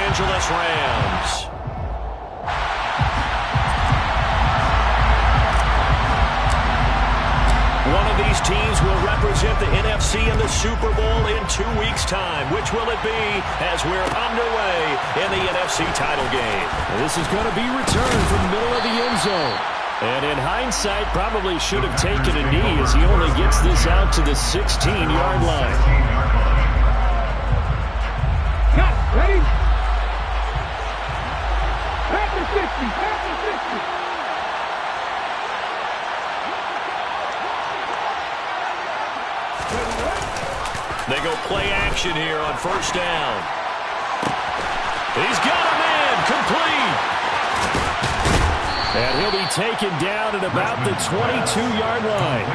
Angeles Rams. One of these teams will represent the NFC in the Super Bowl in 2 weeks' time. Which will it be as we're underway in the NFC title game? This is going to be returned from the middle of the end zone. And in hindsight, probably should have taken a knee as he only gets this out to the 16-yard line. Cut, ready? Back to 60, back to 60. They go play action here on first down. He's got a man, complete. And he'll be taken down at about the 22-yard line.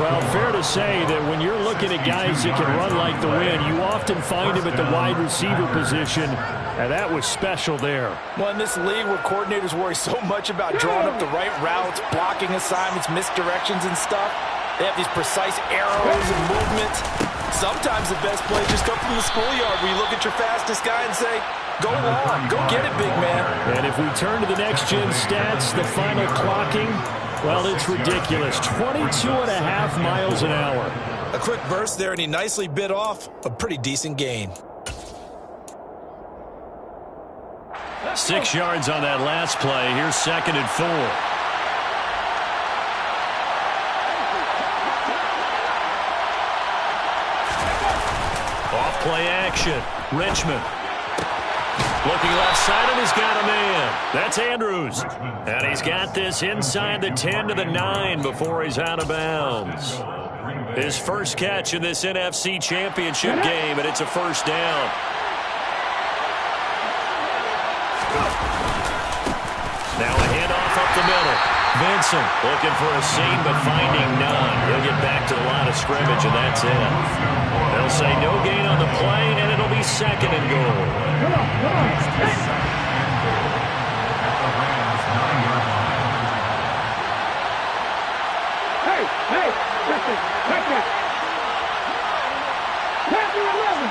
Well, fair to say that when you're looking at guys that can run like the wind, you often find him at the wide receiver position, and that was special there. Well, in this league where coordinators worry so much about drawing up the right routes, blocking assignments, misdirections and stuff, they have these precise arrows and movement. Sometimes the best plays just come from the schoolyard where you look at your fastest guy and say, go on, go get it, big man. And if we turn to the next-gen stats, the final clocking, well, it's ridiculous. 22.5 miles an hour. A quick burst there, and he nicely bit off a pretty decent gain. 6 yards on that last play. Here's 2nd and 4. Play action. Richmond. Looking left side, and he's got a man. That's Andrews. And he's got this inside the 10 to the 9 before he's out of bounds. His first catch in this NFC Championship game, and it's a first down. Now a handoff up the middle. Vincent looking for a seam, but finding none. He'll get back to the line of scrimmage, and that's it. They'll say no gain on the play, and it'll be 2nd and goal. Hey, listen, take that. Pass 11.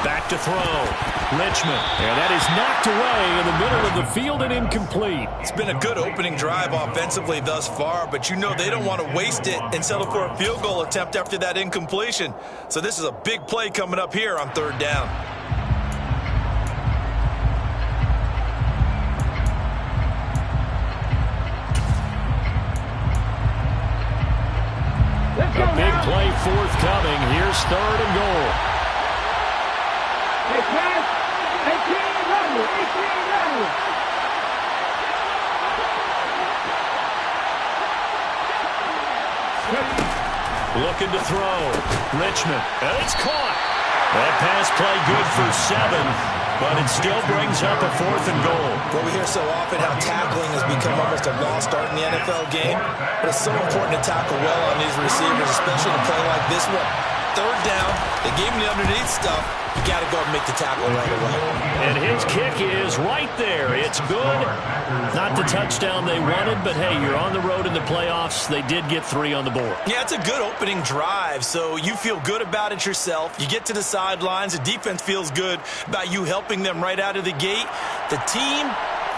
Back to throw. Richmond. And that is knocked away in the middle of the field and incomplete. It's been a good opening drive offensively thus far, but you know they don't want to waste it and settle for a field goal attempt after that incompletion. So this is a big play coming up here on 3rd down. A big play forthcoming. Here's 3rd and goal. Hey, pass. 18 level. Looking to throw. Richmond. And it's caught. That pass play good for 7, but it still brings up a 4th and goal. Well, we hear so often how tackling has become almost a lost art in the NFL game, but it's so important to tackle well on these receivers, especially in a play like this one. 3rd down, they gave him the underneath stuff. You got to go and make the tackle right away. And his kick is right there. It's good. Not the touchdown they wanted, but hey, you're on the road in the playoffs. They did get 3 on the board. Yeah, it's a good opening drive, so you feel good about it yourself. You get to the sidelines. The defense feels good about you helping them right out of the gate. The team,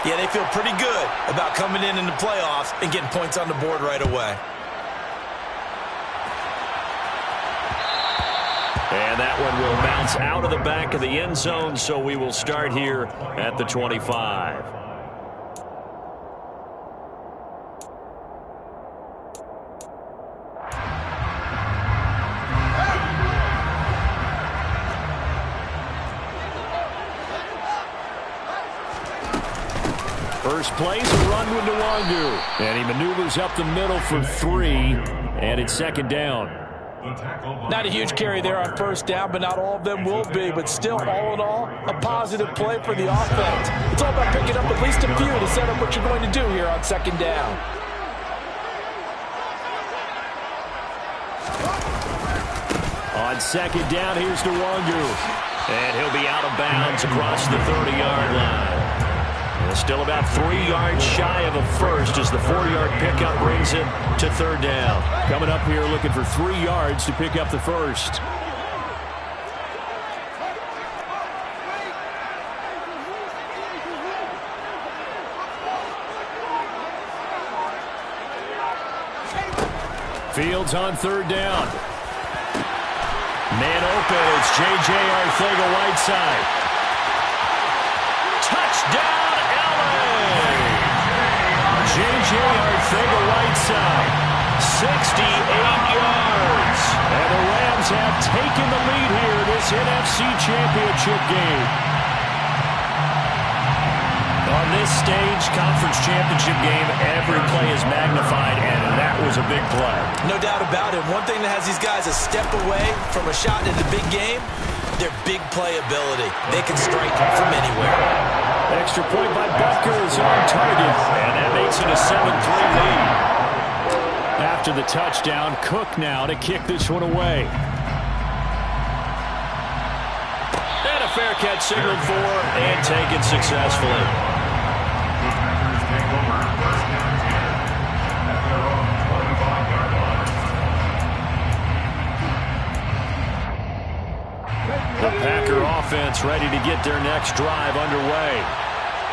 yeah, they feel pretty good about coming in the playoffs and getting points on the board right away. And that one will bounce out of the back of the end zone, so we will start here at the 25. First play's a run with Nwangu. And he maneuvers up the middle for 3, and it's 2nd down. Not a huge carry there on first down, but not all of them will be. But still, all in all, a positive play for the offense. It's all about picking up at least a few to set up what you're going to do here on 2nd down. On 2nd down, here's Nwangu. And he'll be out of bounds across the 30-yard line. Still about 3 yards shy of a first as the 4-yard pickup brings it to 3rd down. Coming up here looking for 3 yards to pick up the first. Fields on third down. Man open, it's J.J. Arcega-Whiteside. Touchdown, L.A. J.J. Arcega-Whiteside, 68 yards. And the Rams have taken the lead here in this NFC Championship game. On this stage, conference championship game, every play is magnified, and that was a big play. No doubt about it. One thing that has these guys a step away from a shot in the big game, their big play ability. They can strike from anywhere. Extra point by Butker is on target, and that makes it a 7-3 lead. After the touchdown, Cook now to kick this one away. And a fair catch signaled for and taken successfully. The Packer offense ready to get their next drive underway.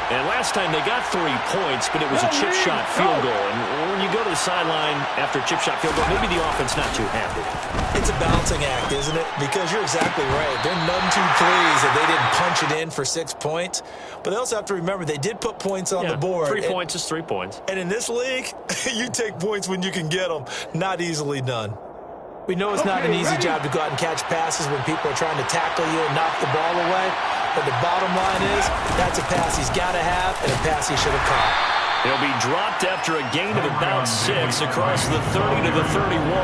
And last time they got 3 points, but it was a chip shot field goal. And when you go to the sideline after a chip shot field goal, maybe the offense not too happy. It's a balancing act, isn't it? Because you're exactly right. They're none too pleased that they didn't punch it in for 6 points. But they also have to remember they did put points on the board. 3 points is 3 points. And in this league, you take points when you can get them. Not easily done. We know it's not an easy job to go out and catch passes when people are trying to tackle you and knock the ball away. But the bottom line is, that's a pass he's got to have and a pass he should have caught. He'll be dropped after a gain of about 6 across the 30 to the 31.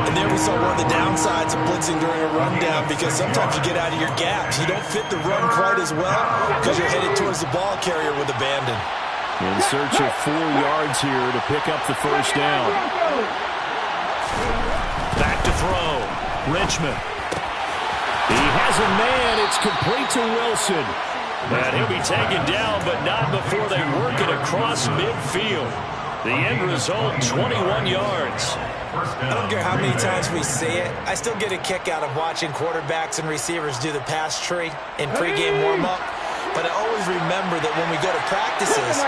And there we saw one of the downsides of blitzing during a rundown, because sometimes you get out of your gaps. You don't fit the run quite as well because you're headed towards the ball carrier with abandon. In search of 4 yards here to pick up the first down. Back to throw. Richmond. He has a man. It's complete to Wilson. And he'll be taken down, but not before they work it across midfield. The end result, 21 yards. I don't care how many times we see it. I still get a kick out of watching quarterbacks and receivers do the pass tree in pregame warm-up. But I always remember that when we go to practices,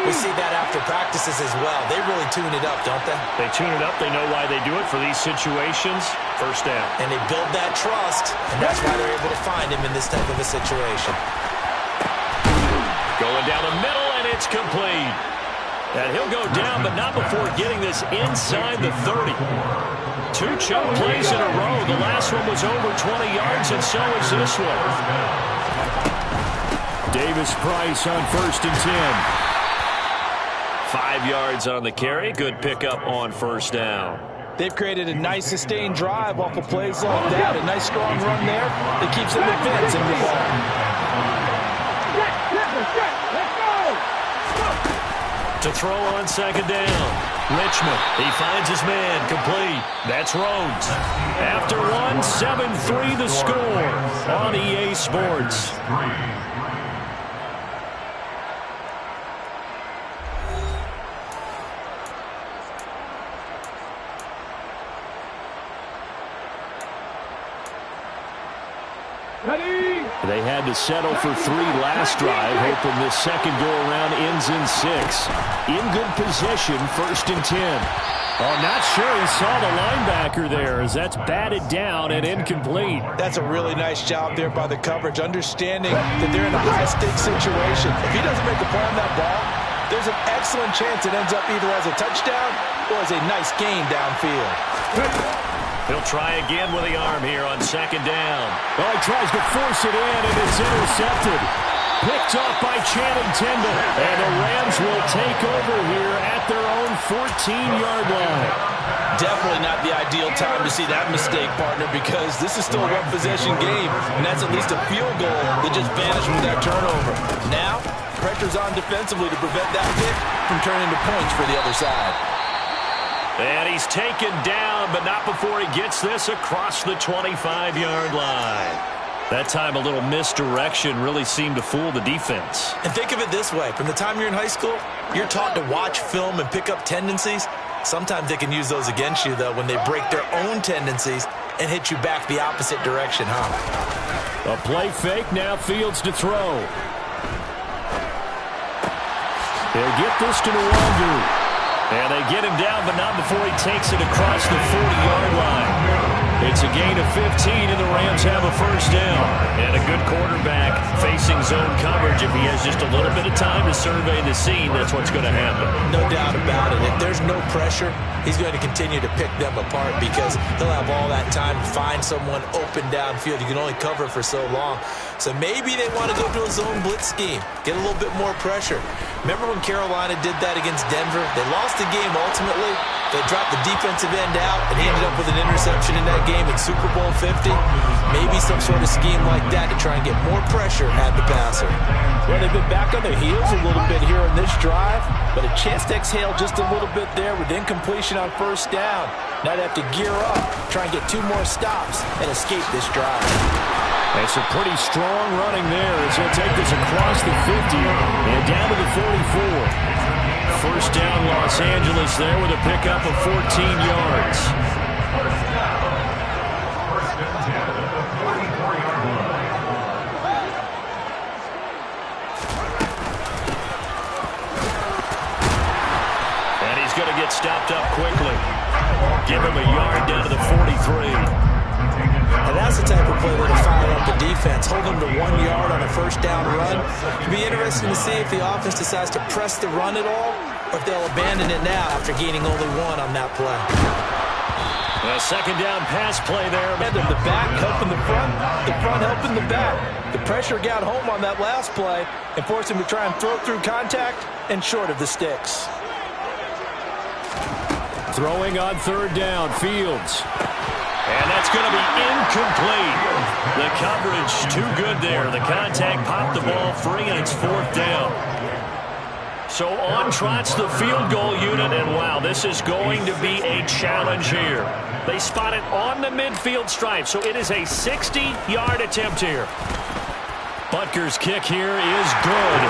we see that after practices as well. They really tune it up, don't they? They tune it up. They know why they do it for these situations. First down. And they build that trust, and that's why they're able to find him in this type of a situation. Going down the middle, and it's complete. And he'll go down, but not before getting this inside the 30. 2 chunk plays in a row. The last one was over 20 yards, and so is this one. Davis-Price on 1st and 10. 5 yards on the carry. Good pickup on first down. They've created a nice sustained drive off of plays like that. A nice strong run there that keeps them advancing the ball. To throw on 2nd down. Richmond, he finds his man, complete. That's Rhodes. After 1, 7-3 the score on EA Sports. They had to settle for 3 last drive, hoping this second go-around ends in 6. In good position, 1st and 10. Oh, not sure he saw the linebacker there, as that's batted down and incomplete. That's a really nice job there by the coverage, understanding that they're in a high-stakes situation. If he doesn't make a play on that ball, there's an excellent chance it ends up either as a touchdown or as a nice gain downfield. He'll try again with the arm here on 2nd down. Oh, he tries to force it in, and it's intercepted. Picked off by Channing Tindall. And the Rams will take over here at their own 14-yard line. Definitely not the ideal time to see that mistake, partner, because this is still a one-possession game, and that's at least a field goal that just vanished with that turnover. Now, pressure's on defensively to prevent that kick from turning to points for the other side. And he's taken down, but not before he gets this across the 25-yard line. That time a little misdirection really seemed to fool the defense. And think of it this way. From the time you're in high school, you're taught to watch film and pick up tendencies. Sometimes they can use those against you, though, when they break their own tendencies and hit you back the opposite direction, huh? A play fake, now Fields to throw. They'll get this to Nwangu. And they get him down, but not before he takes it across the 40-yard line. It's a gain of 15, and the Rams have a first down. And a good quarterback facing zone coverage. If he has just a little bit of time to survey the scene, that's what's going to happen. No doubt about it. If there's no pressure, he's going to continue to pick them apart because he'll have all that time to find someone open downfield. You can only cover for so long. So maybe they want to go to a zone blitz scheme, get a little bit more pressure. Remember when Carolina did that against Denver? They lost the game ultimately. They dropped the defensive end out, and he ended up with an interception in that game in Super Bowl 50. Maybe some sort of scheme like that to try and get more pressure at the passer. Well, they've been back on their heels a little bit here on this drive, but a chance to exhale just a little bit there with incompletion on first down. Now they have to gear up, try and get 2 more stops, and escape this drive. That's a pretty strong running there as he'll take this across the 50 and down to the 44. First down, Los Angeles there with a pickup of 14 yards. And he's going to get stopped up quickly. Give him a yard down to the 43. And that's the type of play that'll fire up the defense. Hold them to 1 yard on a first down run. It'll be interesting to see if the offense decides to press the run at all, or if they'll abandon it now after gaining only 1 on that play. A second down pass play there. The back helping the front helping the back. The pressure got home on that last play and forced him to try and throw through contact and short of the sticks. Throwing on third down, Fields. And that's going to be incomplete. The coverage too good there. The contact popped the ball free, and it's fourth down. So on trots the field goal unit, and wow, this is going to be a challenge here. They spot it on the midfield stripe, so it is a 60-yard attempt here. Butker's kick here is good.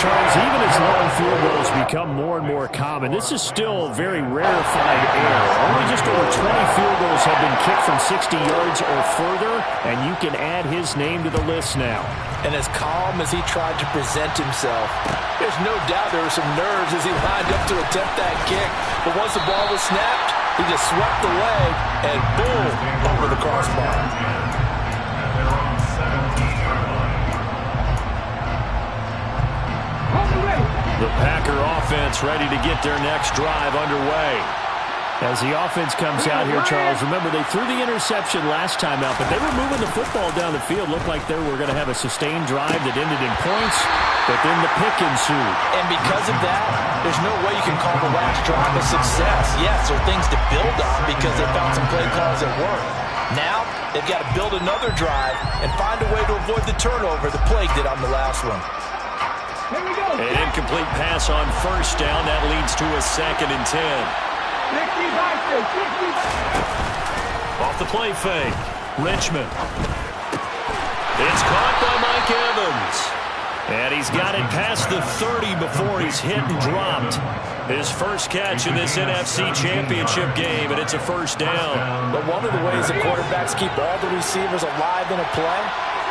Charles, even as long field goals become more and more common, this is still very rarefied air. Only just over 20 field goals have been kicked from 60 yards or further, and you can add his name to the list now. And as calm as he tried to present himself, there's no doubt there were some nerves as he lined up to attempt that kick. But once the ball was snapped, he just swept the leg and boom, over the crossbar. The Packer offense ready to get their next drive underway. As the offense comes out here, Charles, remember they threw the interception last time out, but they were moving the football down the field. Looked like they were going to have a sustained drive that ended in points, but then the pick ensued. And because of that, there's no way you can call the last drive a success. Yes, there are things to build on because they found some play calls that work. Now, they've got to build another drive and find a way to avoid the turnover the plague did on the last one. An incomplete pass on first down. That leads to a 2nd and 10. Off the play fake. Richmond. It's caught by Mike Evans. And he's got it past the 30 before he's hit and dropped. His first catch in this NFC Championship game, and it's a first down. But one of the ways the quarterbacks keep all the receivers alive in a play,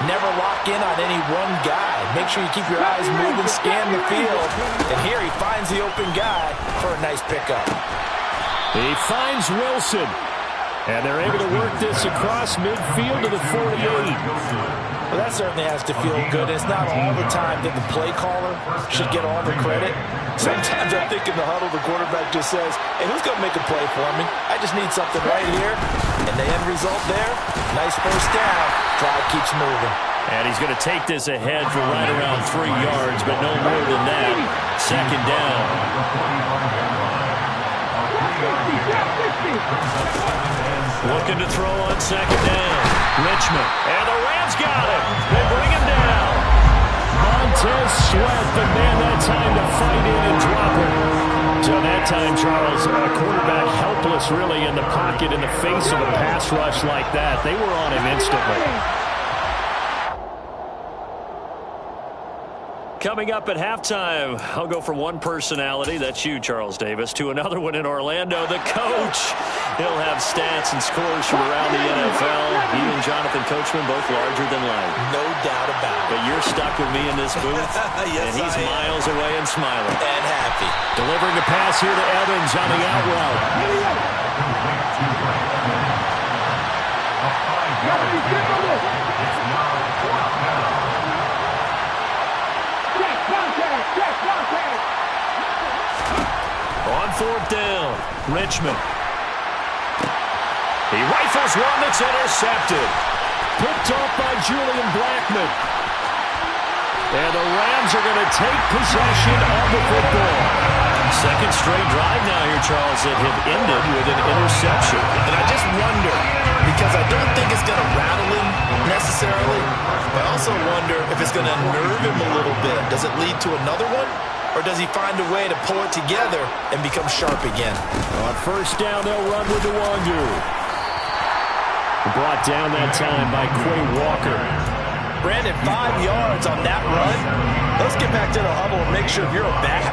never lock in on any one guy. Make sure you keep your eyes moving, scan the field. And here he finds the open guy for a nice pickup. He finds Wilson. And they're able to work this across midfield to the 48. Well, that certainly has to feel good. It's not all the time that the play caller should get all the credit. Sometimes I think in the huddle, the quarterback just says, hey, who's going to make a play for me? I just need something right here. And the end result there, nice first down. Drive keeps moving. And he's going to take this ahead for right around 3 yards, but no more than that. Second down. Looking to throw on second down. Richmond. And the Rams got him. They bring him down. Montez Sweat, the man that time to fight in and drop it. So that time, Charles, a quarterback helpless really in the pocket in the face of a pass rush like that. They were on him instantly. Coming up at halftime, I'll go from one personality, that's you, Charles Davis, to another one in Orlando, the coach. He'll have stats and scores from around the NFL. He and Jonathan Coachman both larger than life. No doubt about it. But you're stuck with me in this booth, yes, and he's miles away and smiling. And happy. Delivering the pass here to Evans on the out route. On fourth down, Richmond. He rifles one that's intercepted. Picked off by Julian Blackmon. And the Rams are going to take possession of the football. Second straight drive now here, Charles, that have ended with an interception. And I just wonder, because I don't think it's going to rattle him necessarily. I also wonder if it's going to nerve him a little bit. Does it lead to another one? Or does he find a way to pull it together and become sharp again? On first down, they'll run with the Wandu. Brought down that time by Quay Walker. Brandon, 5 yards on that run. Let's get back to the huddle and make sure you're a back.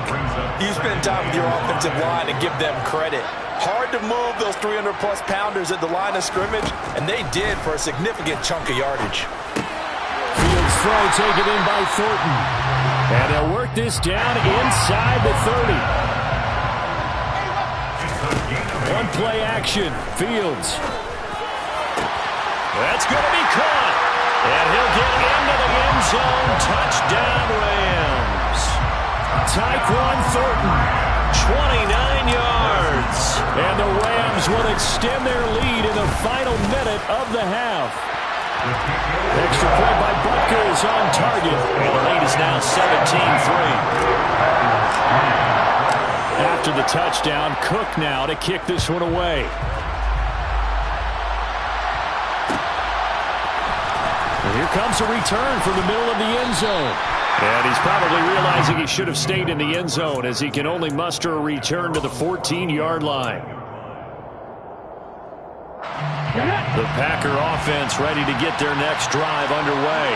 You spend time with your offensive line and give them credit. Hard to move those 300-plus pounders at the line of scrimmage, and they did for a significant chunk of yardage. Fields throw taken in by Thornton. And they'll work this down inside the 30. One play action. Fields. That's going to be caught. And he'll get into the end zone. Touchdown, Rams. Tyquan Thornton. 29 yards. And the Rams will extend their lead in the final minute of the half. Extra point by Butker is on target. And the lead is now 17-3. After the touchdown, Cook now to kick this one away. And here comes a return from the middle of the end zone. And he's probably realizing he should have stayed in the end zone as he can only muster a return to the 14-yard line. The Packer offense ready to get their next drive underway.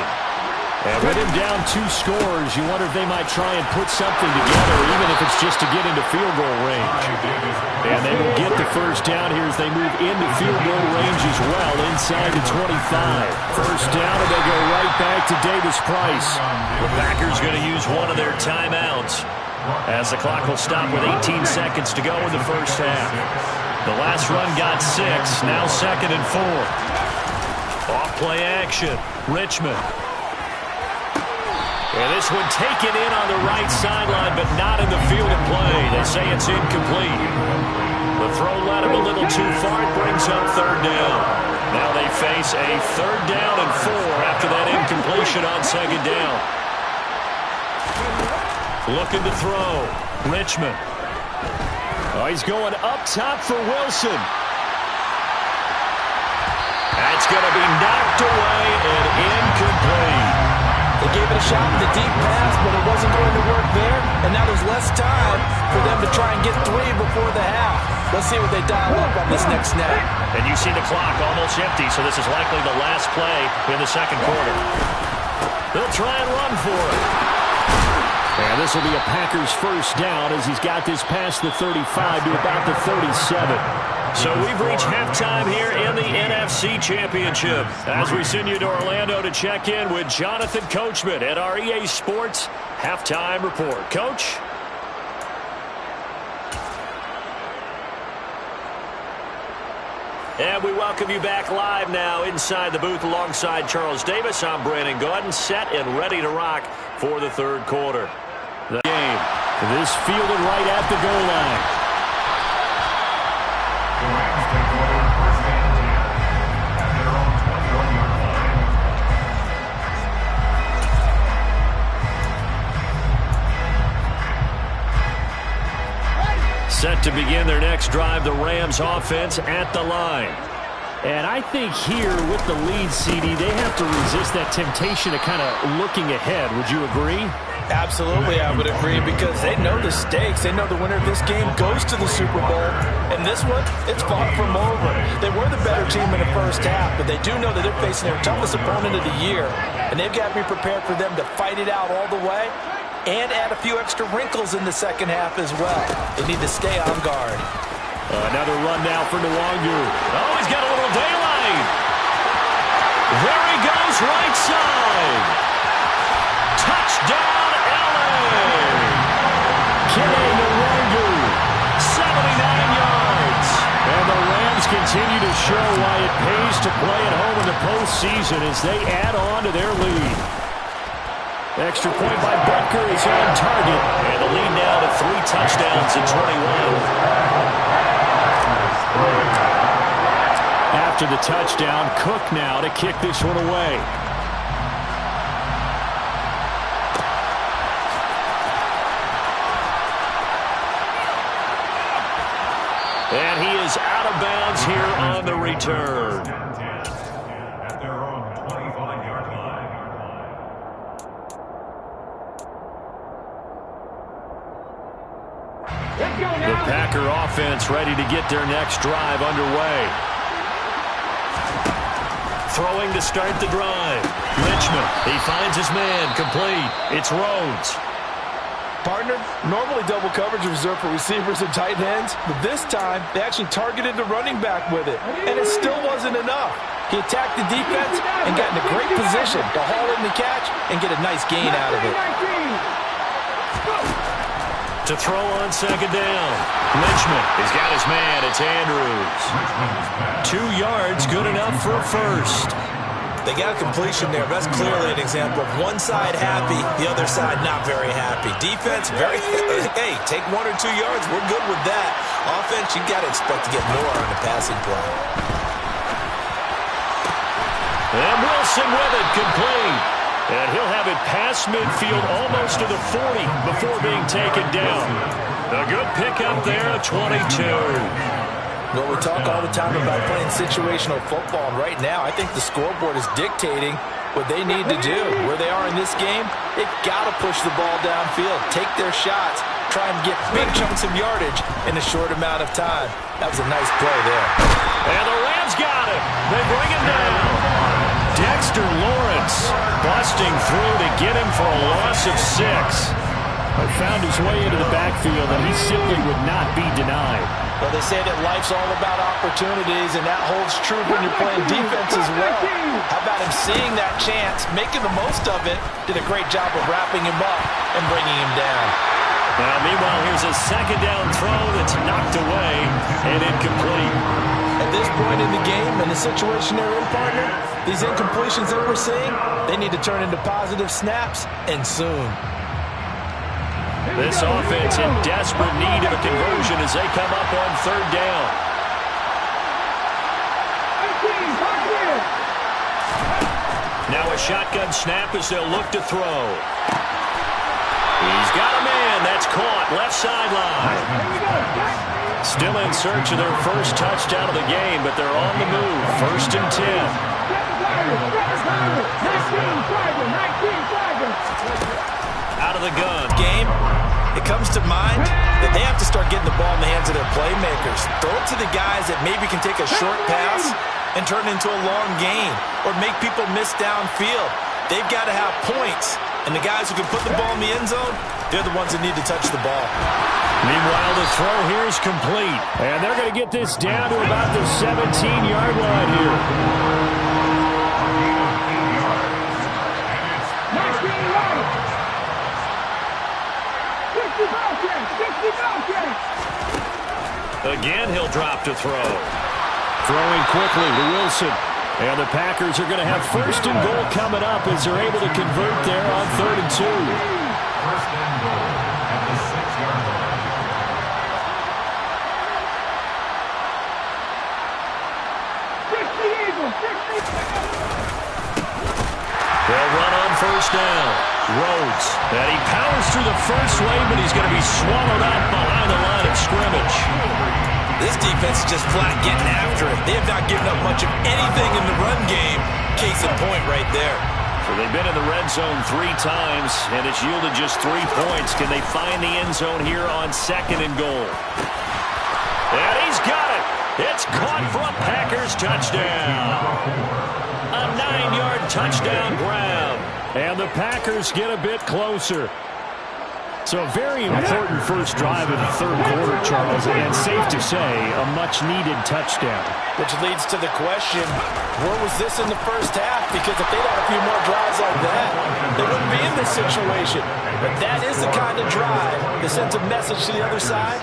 And with him down 2 scores, you wonder if they might try and put something together, even if it's just to get into field goal range. And they will get the first down here as they move into field goal range as well, inside the 25. First down, and they go right back to Davis Price. The Packers going to use one of their timeouts as the clock will stop with 18 seconds to go in the first half. The last run got 6, now 2nd and 4. Off play action, Richmond. And this one taken in on the right sideline, but not in the field of play. They say it's incomplete. The throw led him a little too far. It brings up 3rd down. Now they face a 3rd down and 4 after that incompletion on 2nd down. Looking to throw, Richmond. Oh, he's going up top for Wilson. That's going to be knocked away and incomplete. They gave it a shot with a deep pass, but it wasn't going to work there. And now there's less time for them to try and get 3 before the half. Let's see what they dial up on this next snap. And you see the clock almost empty, so this is likely the last play in the 2nd quarter. They'll try and run for it. And this will be a Packers first down as he's got this past the 35 to about the 37. So we've reached halftime here in the NFC Championship as we send you to Orlando to check in with Jonathan Coachman at our EA Sports Halftime Report. Coach? And we welcome you back live now inside the booth alongside Charles Davis. I'm Brandon Gaudin, set and ready to rock for the 3rd quarter. The game. This fielded right at the goal line. Set to begin their next drive, the Rams offense at the line. And I think here with the lead, CD, they have to resist that temptation of kind of looking ahead. Would you agree? Absolutely, I would agree, because they know the stakes. They know the winner of this game goes to the Super Bowl. And this one, it's far from over. They were the better team in the first half, but they do know that they're facing their toughest opponent of the year. And they've got to be prepared for them to fight it out all the way and add a few extra wrinkles in the second half as well. They need to stay on guard. Another run now for Nwangu. Oh, he's got a little daylight. There he goes, right side. Touchdown, LA. Kene Nwangu, 79 yards. and the Rams continue to show why it pays to play at home in the postseason as they add on to their lead. Extra point by Butker is on target. And the lead now to 3 touchdowns in 21. After the touchdown, Cook now to kick this one away. And he is out of bounds here on the return. At their own 25-yard line. Let's go The now. Packer offense ready to get their next drive underway. Throwing to start the drive. Richmond, he finds his man, complete. It's Rhodes. Partner, normally double coverage is reserved for receivers and tight ends, but this time they actually targeted the running back with it, and it still wasn't enough. He attacked the defense and got in a great position to haul in the catch and get a nice gain out of it. To throw on second down. Richmond, he's got his man. It's Andrews. 2 yards, good enough for a first. They got a completion there. That's clearly an example of one side happy, the other side not very happy. Defense, very, hey, take 1 or 2 yards. We're good with that. Offense, you got to expect to get more on the passing play. And Wilson with it, complete. And he'll have it past midfield almost to the 40 before being taken down. A good pickup there at 22. Well, we talk all the time about playing situational football, and right now I think the scoreboard is dictating what they need to do. Where they are in this game, they've got to push the ball downfield, take their shots, try and get big chunks of yardage in a short amount of time. That was a nice play there. And the Rams got him. They bring him down. Dexter Lawrence busting through to get him for a loss of 6. Found his way into the backfield, and he simply would not be denied. Well, they say that life's all about opportunities, and that holds true when you're playing defense as well. How about him seeing that chance, making the most of it, did a great job of wrapping him up and bringing him down. Now, meanwhile, here's a second down throw that's knocked away and incomplete. At this point in the game, in the situation they're in, partner, these incompletions that we're seeing, they need to turn into positive snaps, and soon. This offense in desperate need of a conversion as they come up on third down. Now a shotgun snap as they'll look to throw. He's got a man. That's caught left sideline. Still in search of their first touchdown of the game, but they're on the move. 1st and 10. Out of the gun. Game, it comes to mind that they have to start getting the ball in the hands of their playmakers. Throw it to the guys that maybe can take a short pass and turn it into a long gain or make people miss downfield. They've got to have points, and the guys who can put the ball in the end zone, they're the ones that need to touch the ball. Meanwhile, the throw here is complete, and they're going to get this down to about the 17-yard line here. Again, he'll drop to throw. Throwing quickly to Wilson. And the Packers are going to have 1st and goal coming up as they're able to convert there on 3rd and 2. 1st and goal at the 6-yard line. They'll run on 1st down. Rhodes. And he powers through the first wave, but he's going to be swallowed up behind the line of scrimmage. This defense is just flat getting after it. They have not given up much of anything in the run game. Case in point right there. So they've been in the red zone 3 times, and it's yielded just 3 points. Can they find the end zone here on 2nd and goal? And he's got it. It's caught for a Packers touchdown. A 9-yard touchdown grab. And the Packers get a bit closer. So a very important first drive of the third quarter, Charles, and safe to say, a much-needed touchdown. Which leads to the question, where was this in the first half? Because if they'd had a few more drives like that, they wouldn't be in this situation. But that is the kind of drive that sends a message to the other side.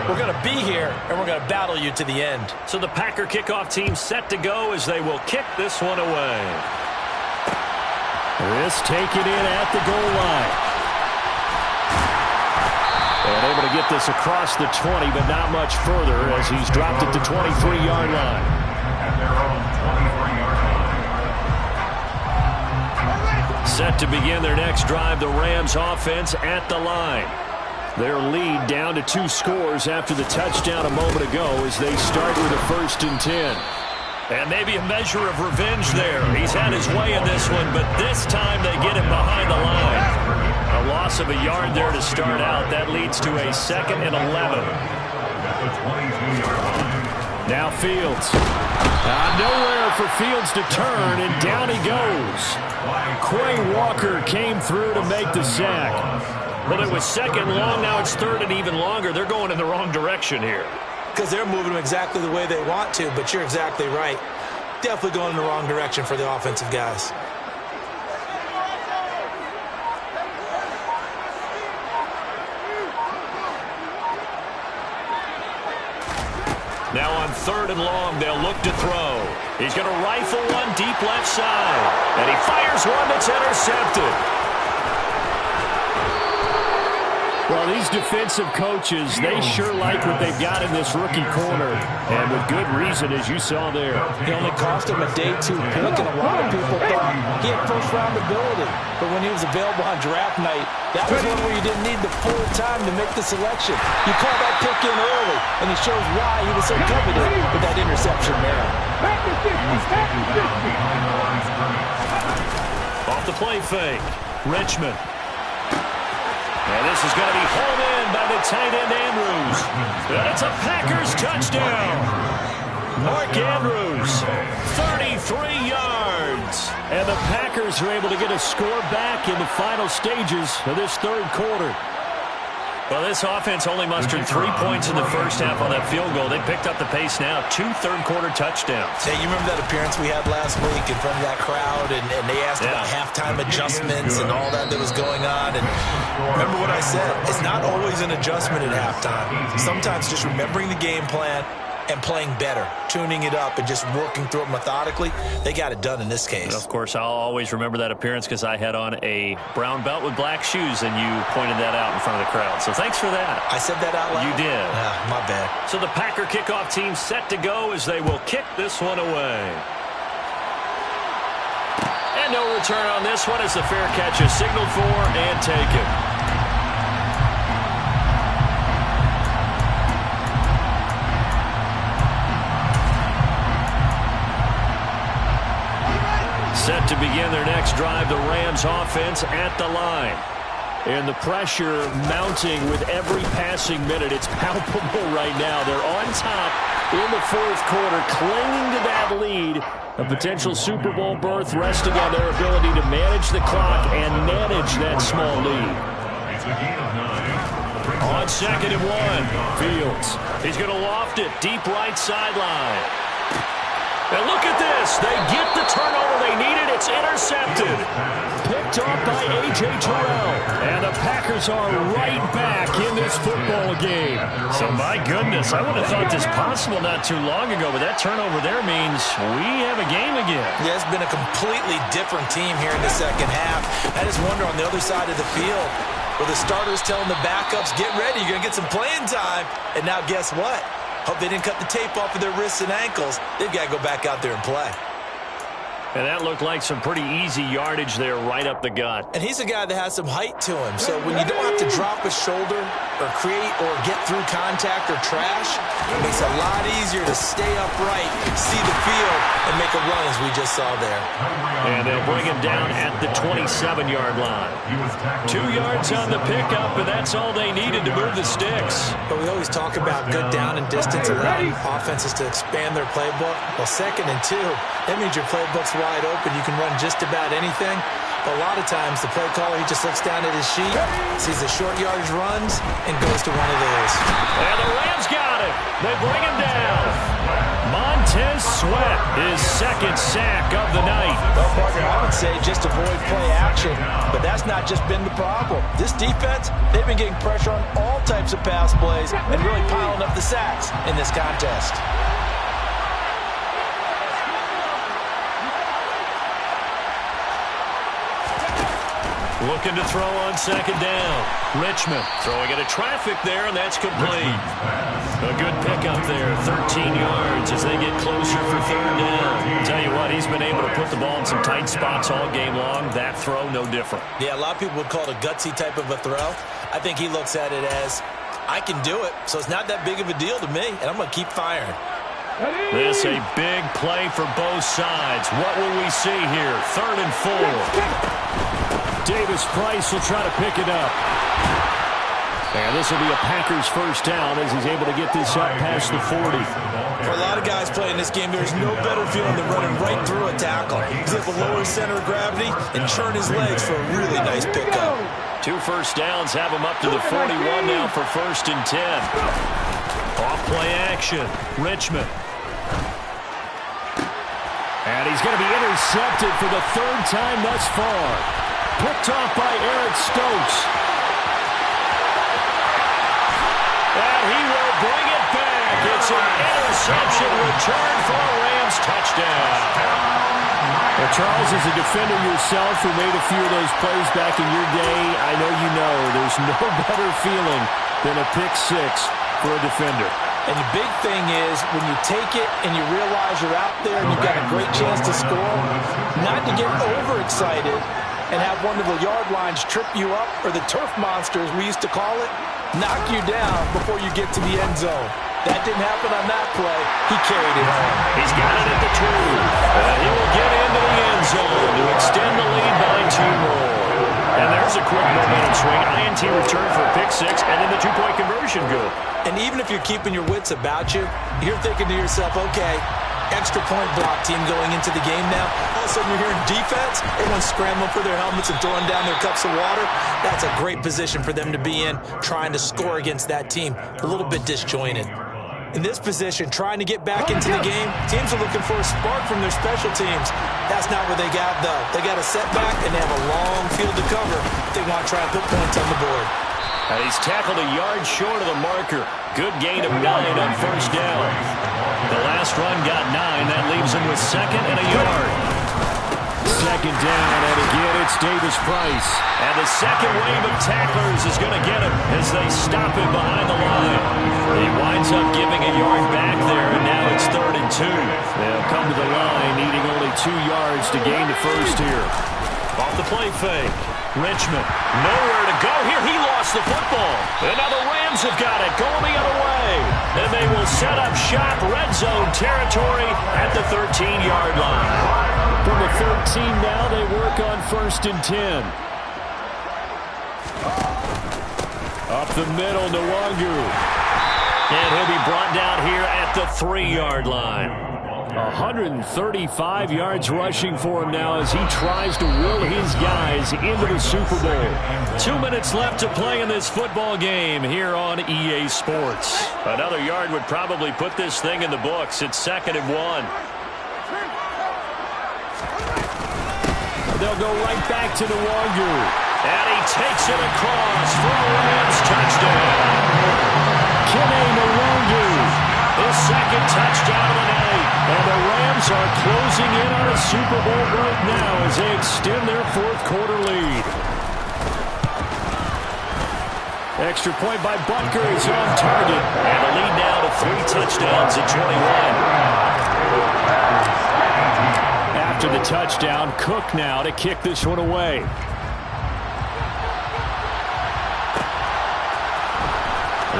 We're going to be here, and we're going to battle you to the end. So the Packer kickoff team set to go as they will kick this one away. This taken in at the goal line. And able to get this across the 20, but not much further as he's dropped it to 23-yard line. At their own 23-yard line. Set to begin their next drive, the Rams offense at the line. Their lead down to 2 scores after the touchdown a moment ago as they start with a 1st and 10. And maybe a measure of revenge there. He's had his way in this one, but this time they get him behind the line. A loss of a yard there to start out. That leads to a 2nd and 11. Now Fields. Nowhere for Fields to turn, and down he goes. Quay Walker came through to make the sack. Well, it was 2nd long. Now it's 3rd and even longer. They're going in the wrong direction here. Because they're moving them exactly the way they want to, but you're exactly right. Definitely going in the wrong direction for the offensive guys. Now on 3rd and long, they'll look to throw. He's going to rifle one deep left side. And he fires one that's intercepted. Well, these defensive coaches, they sure like what they've got in this rookie corner. And with good reason, as you saw there. He only cost him a day 2 pick, and a lot of people thought he had first-round ability. But when he was available on draft night, that was one where you didn't need the full time to make the selection. You call that pick in early, and he shows why he was so coveted with that interception there. Off the play fake. Richmond. And this is going to be hauled in by the tight end Andrews. And it's a Packers touchdown. Mark Andrews, 33 yards. And the Packers are able to get a score back in the final stages of this third quarter. Well, this offense only mustered 3 points in the first half on that field goal. They picked up the pace now. 2 third-quarter touchdowns. Hey, you remember that appearance we had last week in front of that crowd, and they asked about halftime adjustments and all that was going on. And remember what I said? It's not always an adjustment at halftime. Sometimes just remembering the game plan and playing better, tuning it up and just working through it methodically. They got it done in this case. Of course, I'll always remember that appearance because I had on a brown belt with black shoes, and you pointed that out in front of the crowd. So thanks for that. I said that out loud? You did. My bad. So the Packer kickoff team set to go as they will kick this one away. And no return on this one as the fair catch is signaled for and taken. Set to begin their next drive, the Rams offense at the line. And the pressure mounting with every passing minute. It's palpable right now. They're on top in the fourth quarter, clinging to that lead. A potential Super Bowl berth resting on their ability to manage the clock and manage that small lead. On 2nd and 1, Fields. He's going to loft it deep right sideline. And look at this. They get the turnover they needed. It's intercepted. Picked off by A.J. Terrell. And the Packers are right back in this football game. So, my goodness, I would have thought this possible not too long ago, but that turnover there means we have a game again. Yeah, it's been a completely different team here in the second half. I just wonder on the other side of the field, where the starters telling the backups, get ready, you're going to get some playing time. And now guess what? Hope they didn't cut the tape off of their wrists and ankles. They've got to go back out there and play. And that looked like some pretty easy yardage there right up the gut. And he's a guy that has some height to him. So when you don't have to drop a shoulder or create or get through contact or trash, it makes it a lot easier to stay upright, see the field, and make a run as we just saw there. And they'll bring him down at the 27-yard line. 2 yards on the pickup, and that's all they needed to move the sticks. But we always talk about good down and distance, allowing offenses to expand their playbook. Well, 2nd and 2, that means your playbook's wide open. You can run just about anything. A lot of times, the play caller, he just looks down at his sheet, sees the short yardage runs, and goes to one of those. And the Rams got it. They bring him down. Montez Sweat, his second sack of the night. Well, partner, I would say just avoid play action, but that's not just been the problem. This defense, they've been getting pressure on all types of pass plays and really piling up the sacks in this contest. Looking to throw on second down. Richmond throwing into traffic there, and that's complete. A good pickup there, 13 yards as they get closer for third down. Tell you what, he's been able to put the ball in some tight spots all game long. That throw, no different. Yeah, a lot of people would call it a gutsy type of a throw. I think he looks at it as, I can do it, so it's not that big of a deal to me, and I'm going to keep firing. This a big play for both sides. What will we see here? 3rd and 4. Davis Price will try to pick it up. And this will be a Packers first down as he's able to get this up past the 40. For a lot of guys playing this game, there's no better feeling than running right through a tackle. He's able to lower his center of gravity and churn his legs for a really nice pickup. 2 first downs have him up to the 41 now for 1st and 10. Off play action. Richmond. And he's going to be intercepted for the 3rd time thus far. Picked off by Eric Stokes. And he will bring it back. It's an interception return for a Rams touchdown. Well, Charles, as a defender yourself who made a few of those plays back in your day, I know you know there's no better feeling than a pick six for a defender. And the big thing is when you take it and you realize you're out there and you've got a great chance to score, not to get overexcited and have one of the yard lines trip you up, or the turf monster, as we used to call it, knock you down before you get to the end zone. That didn't happen on that play. He carried it home. He's got it at the 2. He will get into the end zone to extend the lead by 2 more. And there's a quick momentum swing. INT return for a pick 6, and then the 2-point conversion good. And even if you're keeping your wits about you, you're thinking to yourself, okay, extra point block team going into the game now. All of a sudden you're hearing defense, everyone's scrambling for their helmets and throwing down their cups of water. That's a great position for them to be in, trying to score against that team. A little bit disjointed. In this position, trying to get back into the game, teams are looking for a spark from their special teams. That's not what they got, though. They got a setback, and they have a long field to cover if they want to try and put points on the board. And he's tackled a yard short of the marker. Good gain of 9 on 1st down. The last run got 9. That leaves him with 2nd and a yard. 2nd down, and again it's Davis Price. And the second wave of tacklers is going to get him as they stop him behind the line. He winds up giving a yard back there, and now it's 3rd and 2. They'll come to the line, needing only 2 yards to gain the first here. Off the play fake. Richmond, nowhere to go here. He lost the football. And now the Rams have got it, going the other way. And they will set up shop, red zone territory at the 13-yard line. From the 13 now, they work on 1st and 10. Up the middle, Nwangu. And he'll be brought down here at the 3-yard line. 135 yards rushing for him now as he tries to will his guys into the Super Bowl. 2 minutes left to play in this football game here on EA Sports. Another yard would probably put this thing in the books. It's 2nd and 1. They'll go right back to Nwangu. And he takes it across for a Rams touchdown. Kene Nwangu. His 2nd touchdown of the night. And the Rams are closing in on a Super Bowl right now as they extend their 4th quarter lead. Extra point by Butker is on target. And the lead now to 3 touchdowns at 21. After the touchdown, Cook now to kick this one away.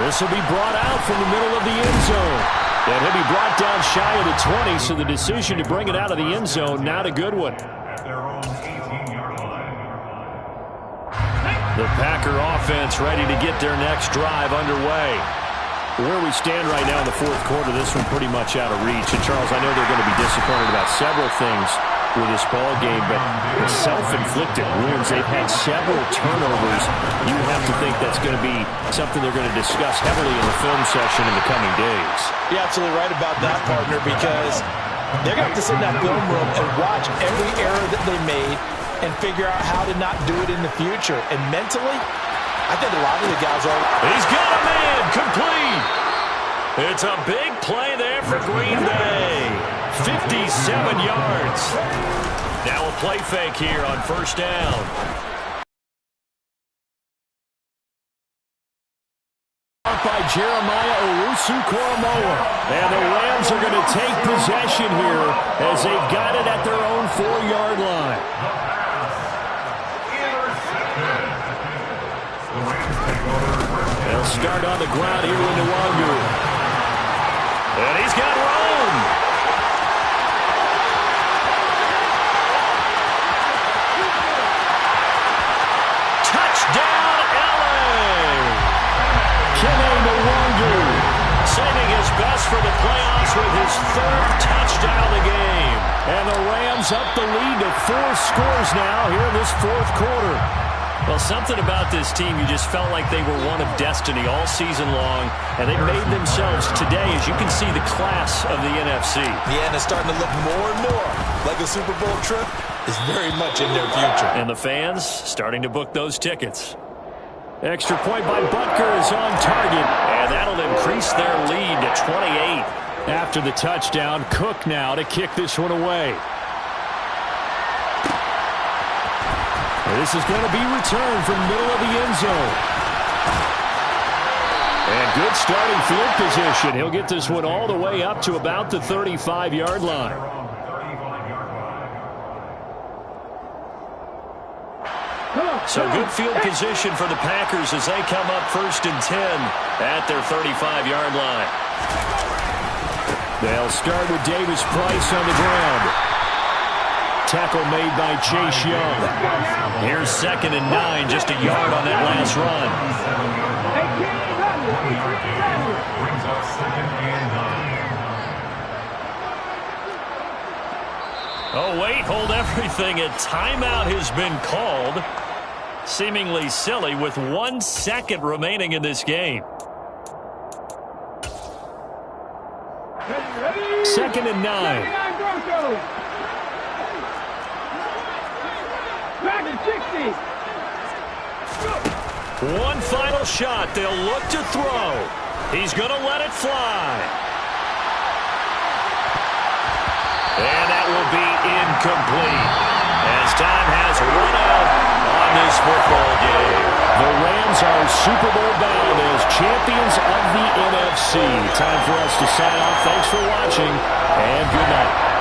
This will be brought out from the middle of the end zone. And he'll be brought down shy of the 20, so the decision to bring it out of the end zone, not a good one. The Packer offense ready to get their next drive underway. Where we stand right now in the 4th quarter, this one pretty much out of reach. And Charles, I know they're going to be disappointed about several things. with this ball game, but the self-inflicted wounds, they've had several turnovers. You have to think that's going to be something they're going to discuss heavily in the film session in the coming days. You're absolutely right about that, partner, because they're going to have to sit in that film room and watch every error that they made and figure out how to not do it in the future. And mentally, I think a lot of the guys are. He's got a man complete. It's a big play there for Green Bay. 57 yards. Now a play fake here on first down. By Jeremiah Owusu-Koramoah. And the Rams are going to take possession here as they've got it at their own 4-yard line. They'll start on the ground here in Nwangu. And he's got Rome. Touchdown, LA. Kene Nwangu Saving his best for the playoffs with his 3rd touchdown of the game. And the Rams up the lead to 4 scores now here in this 4th quarter. Well, something about this team, you just felt like they were one of destiny all season long, and they made themselves today, as you can see, the class of the NFC. Yeah, and it's starting to look more and more like a Super Bowl trip is very much in their future. And the fans starting to book those tickets. Extra point by Butker is on target. And that'll increase their lead to 28. After the touchdown, Cook now to kick this one away. This is going to be returned from middle of the end zone. And good starting field position. He'll get this one all the way up to about the 35-yard line. So good field position for the Packers as they come up 1st and 10 at their 35-yard line. They'll start with Davis Price on the ground. Tackle made by Chase Young. Here's 2nd and 9, just a yard on that last run. Brings up 2nd and 9. Oh, wait, hold everything. A timeout has been called. Seemingly silly with 1 second remaining in this game. 2nd and 9. Back at 60. One final shot. They'll look to throw. He's going to let it fly. And that will be incomplete as time has run out on this football game. The Rams are Super Bowl bound as champions of the NFC. Time for us to sign off. Thanks for watching, and good night.